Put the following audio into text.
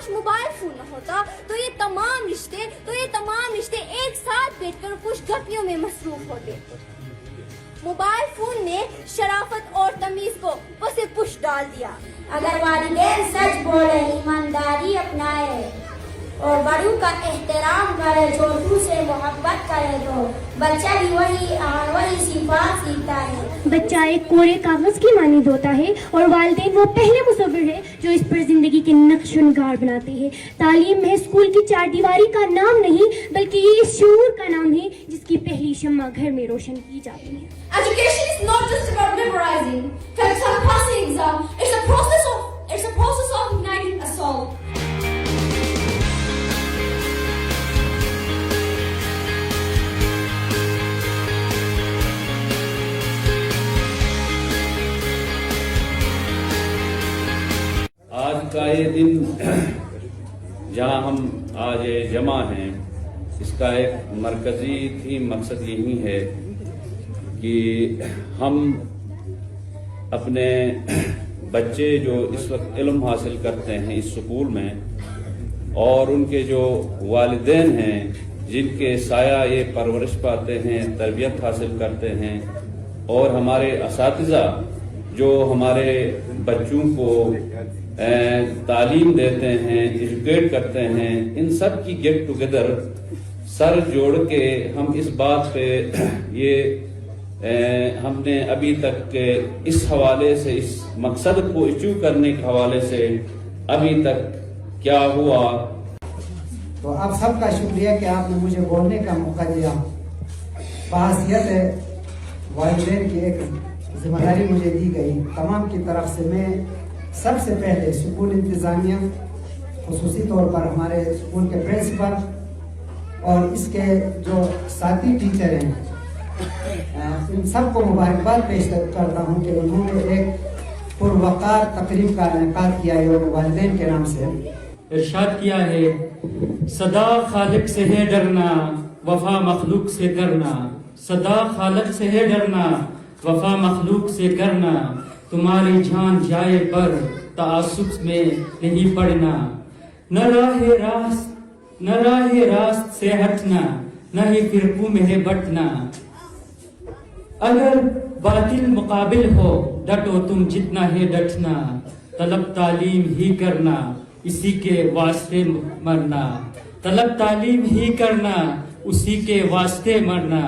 کاش mobile phone نہ ہوتا تو یہ تمام رشتے ایک ساتھ بیٹھ کر خوش گپیوں میں مصروف ہوتے. موبائل فون نے شرافت اور تمیز کو پس پش ڈال دیا. اگر والدین سچ بولے، ایمانداری اپنائے اور بڑوں کا احترام کرے، چھوٹوں سے محبت کرے تو بچہ بھی وہی صفات سیکھتا ہے. بچہ ایک کوڑے کاغذ کی مانند ہوتا ہے اور والدین وہ پہلے مصور ہے جو اس پر زندگی کے نقش و نگار بناتے ہیں. تعلیم میں اسکول کی چار دیواری کا نام نہیں بلکہ یہ اس شعور کا نام ہے جس کی پہلی شمع گھر میں روشن کی جاتی ہے. Education is not just about memorizing, facts or passing exam. It's a process of igniting a soul. آج کا یہ دن جہاں ہم آج جمع ہیں، اس کا ایک مرکزی مقصد یہی ہے کہ ہم اپنے بچے جو اس وقت علم حاصل کرتے ہیں اس سکول میں، اور ان کے جو والدین ہیں جن کے سایہ یہ پرورش پاتے ہیں، تربیت حاصل کرتے ہیں، اور ہمارے اساتذہ جو ہمارے بچوں کو تعلیم دیتے ہیں، ایجوکیٹ کرتے ہیں، ان سب کی گیٹ ٹوگیدر سر جوڑ کے ہم اس بات پہ یہ ہم نے ابھی تک اس حوالے سے، اس مقصد کو ایچیو کرنے کے حوالے سے ابھی تک کیا ہوا. تو آپ سب کا شکریہ کہ آپ نے مجھے بولنے کا موقع دیا. بحیثیت والدین کی ایک ذمہ داری مجھے دی گئی. تمام کی طرف سے میں سب سے پہلے اسکول انتظامیہ، خصوصی طور پر ہمارے اسکول کے پرنسپل اور اس کے جو ساتھی ٹیچر ہیں، ان سب کو مبارکباد پیش کرتا ہوں کہ انہوں نے ایک پروقار تقریب کا انعقاد کیا ہے اور والدین کے نام سے. ارشاد کیا ہے، صدا خالق سے ہے ڈرنا، وفا مخلوق سے کرنا. صدا خالق سے ہے ڈرنا، وفا مخلوق سے کرنا. تمہاری جان جائے پر تعصب میں نہیں پڑنا. نہ راہ راست سے ہٹنا، نہ ہی فرقوں میں ہے بٹنا. اگر باطل مقابل ہو ڈٹو تم جتنا ہے ڈٹنا. طلب تعلیم ہی کرنا، اسی کے واسطے مرنا. طلب تعلیم ہی کرنا، اسی کے واسطے مرنا.